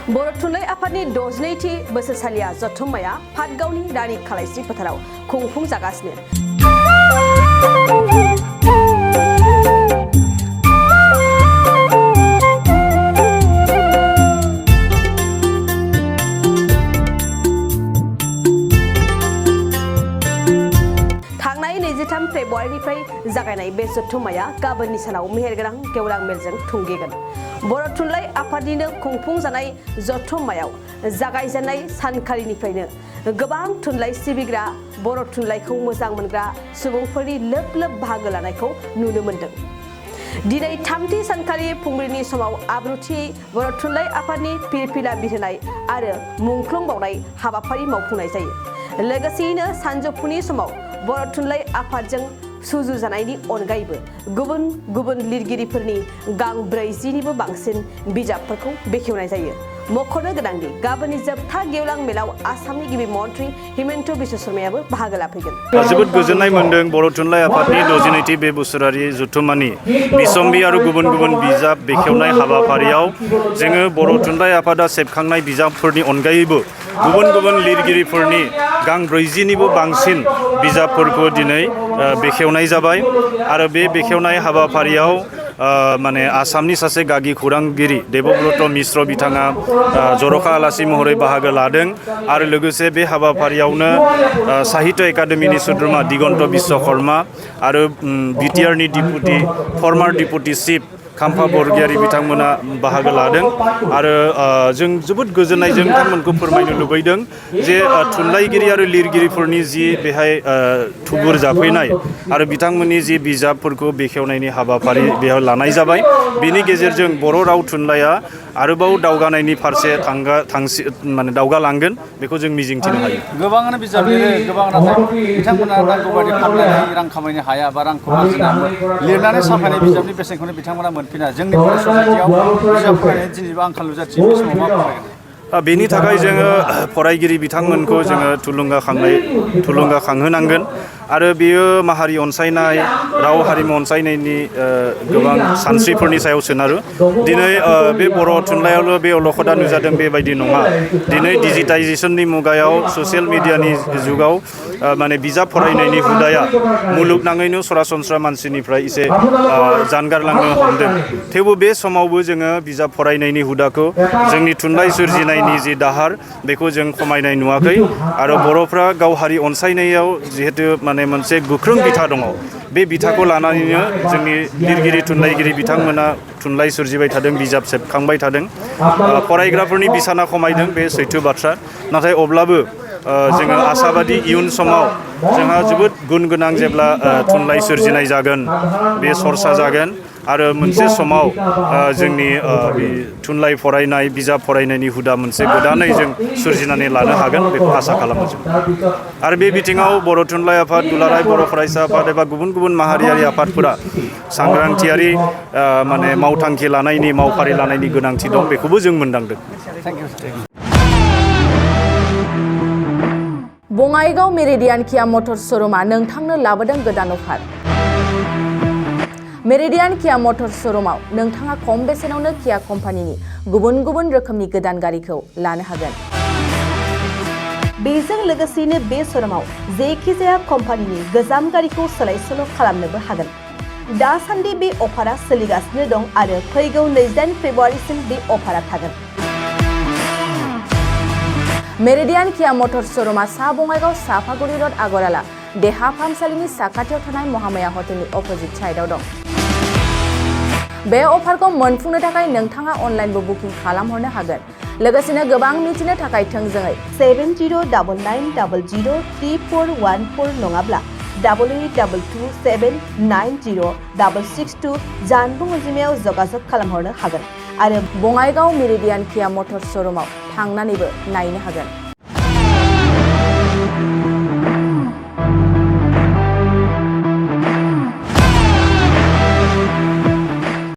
बर' थुनलाइ आफादनि 62थि बोसोरसालिया जथुम्माया पाटगावनि रानि खालायस्रि फोथाराव खुंफुंजागासिनो। थांनाय 23 फेब्रुवारिनिफ्राय जागायनाय बे जथुम्माया गाबोननि सानाव मेहेरगोनां गेवलां मेलजों थुंगेगोन। बर' थुनलाइ आफादनिनो खुंफुंजानाय जथुम्मायाव जागायजेननाय सानखालिनिफ्रायनो गोबां थुनलाइ सिबिग्रा बर' थुनलाइखौ मोजां मोनग्रा सुबुंफोरनि लोब लोब बाहागो लानायखौ नुनो मोन्दों। दिनै थामथि सानखालि फुंबिलिनि समाव आब्रुथियै बर' थुनलाइ आफादनि फिरफिला बिरहोनाय आरो मुंख्लं बावनाय हाबाफारि मावफुंनाय जायो। लोगोसेयैनो सानजौफुनि समाव बर' थुनलाइ आफादजों सुजुजानायनि अनगायैबो गुबुन गुबुन लिरगिरिफोरनि गांब्रैजिनिबो बांसिन बिजाबफोरखौ बेखेवनाय जायो। मख'नो गोनांदि गाबोननि जोबथा गेवलां मेलाव आसामनि गिबि मन्थ्रि हिमन्त बिश्व शर्मायाबो बाहागो लाफैगोन। जोबोद गोजोननाय मोन्दों बर' थुनलाइ आफादनि 62थि बे बोसोरारि जथुम्मानि बिसम्बि आरो गुबुन गुबुन बिजाब बेखेवनाय हाबाफारियाव जोङो बर' थुनलाइ आफादा सेबखांनाय बिजाबफोरनि अनगायैबो गुबुन गुबुन लिरगिरिफोरनि गांब्रैजिनिबो बांसिन बिजाबफोरखौ दिनै बेखेवनाय जाबाय आरो बे बेखेवनाय हाबाफारियाव माने आसामनि सासे गागि खौरांगिरि देबब्रत मिश्र बिथाङा जर'खा आलासि महरै बाहागो लादों आरो लोगोसे बे हाबाफारियावनो साहित्य एकाडेमिनि सोद्रोमा दिगन्त बिश्वकर्मा आरो बिटिआरनि फर्मार डिपुटि चिफ खाम्फा बरगयारी बिथांमोना बाहागो लादों आरो जों जोबोद गोजोननायजों बिथांमोनखौ फोरमायनो लुबैदों जे थुनलाइगिरि आरो लिरगिरिफोरनि जि बेहाय थुबुर जाफैनाय आरो बिथांमोननि जि बिजाबफोरखौ बेखेवनायनि हाबाफारि बेयाव लानाय जाबाय। बिनि गेजेरजों बर' राव थुनलाइया आरोबाव दावगानायनि फारसे माने दावगालांगोन बेखौ जों मिजिंथिनो हायो। गोबाङानो बिजाब लिरो, गोबां नाथाय बिथांमोना नांगौ बायदि फाननानै रां खामायनो हाया बा रांखौ आरजिनो लिरनानै साफायनाय बिजाबनि बेसेनखौनो बिथांमोना मोनफिना। जोंनि बर' ससाइटियाव बिजाब फरायनायनि दिनैबो आंखाल नुजाथियो। बे समाव मा फोरमायगोन? बेनि थाखाय जोङो फरायगिरि बिथांमोनखौ जोङो थुलुंगाखांहोनांगोन आरो बेयो माहारि अनसायनाय राव हारिमु अनसायनायनि गोबां सानस्रिफोरनि सायाव सोनारो। दिनै बे बर' थुनलाइयावल' बे अलखदा नुजादों बेबायदि नङा। दिनै डिजिटाइजेसननि मुगायाव ससियेल मिडियानि जुगाव माने बिजाब फरायनायनि हुदाया मुलुगनाङैनो सरासनस्रा मानसिनिफ्राय एसे जानगारलांनो हमदों। थेवबो बे समावबो जोङो बिजाब फरायनायनि हुदाखौ जोंनि थुनलाइ सोरजिनायनि जि दाहार बेखौ जों खमायनाय नुवाखै आरो बर'फ्रा गाव हारि अनसायनायाव जिहेतु माने मोनसे गोख्रों बिथा दङ। बे बिथाखौ लानानैनो जोंनि लिरगिरि थुनलाइगिरि बिथांमोना थुनलाइ सोरजिबाय थादों, बिजाब सेबखांबाय थादों। फरायग्राफोरनि बिसाना खमायदों बे सैथो बाथ्रा, नाथाय अब्लाबो जोङो आसाबादि इयुन समाव जोंहा जोबोद गुन गोनां जेब्ला थुनलाइ सोरजिनाय जागोन, बे सरसा जागोन आरो मोनसे समाव जोंनि थुनलाइ फरायनाय बिजाब फरायनायनि हुदा मोनसे गोदानै जों सोरजिनानै लानो हागोन बेखौ आसा खालामो जों। आरो बे बिथिङाव बर' थुनलाइ आफाद, दुलाराय बर' फरायसा आफाद एबा गुबुन गुबुन माहारियारि आफादफोरा सांग्रांथियारि माने मावथांखि लानायनि मावफारि लानायनि गोनांथि दं बेखौबो जों मोनदांदों। बङाइगाव मेरिडियान किया मटर्स श'रुमा नोंथांनो लाबोदों गोदान अफार। मेरिडियान किया मटर्स श'रुमाव नोंथाङा खम बेसेनावनो किया कम्पानिनि गुबुन गुबुन रोखोमनि गोदान गारिखौ लानो हागोन। बेजों लोगोसेनो बे श'रुमाव जेखिजाया कम्पानिनि गोजाम गारिखौ सोलाय सोल' खालामनोबो हागोन। दासान्दि बे अफारा सोलिगासिनो दं आरो फैगौ 28 फेब्रुवारिसिम बे अफारा थागोन। मेरिडियान किया मटर्स श'रुमा सा बङाइगाव साफागुरि र'ड आगराला देहा फाहामसालिनि साखाथियाव थानाय महामाया हटेलनि अपोजिट साइडआव दं। बे अफारखौ मोनफुंनो थाखाय नोंथाङा अनलाइनबो बुकिं खालामहरनो हागोन। लोगोसेनो गोबां मिथिनो थाखाय थोंजोङै 7099003414 नङाब्ला 8822790662 जानबुं अनजिमायाव जगाजग खालामहरनो हागोन आरो बङाइगाव मेरिडियान किया मटर्स श'रुमाव थांनानैबो नायनो हागोन।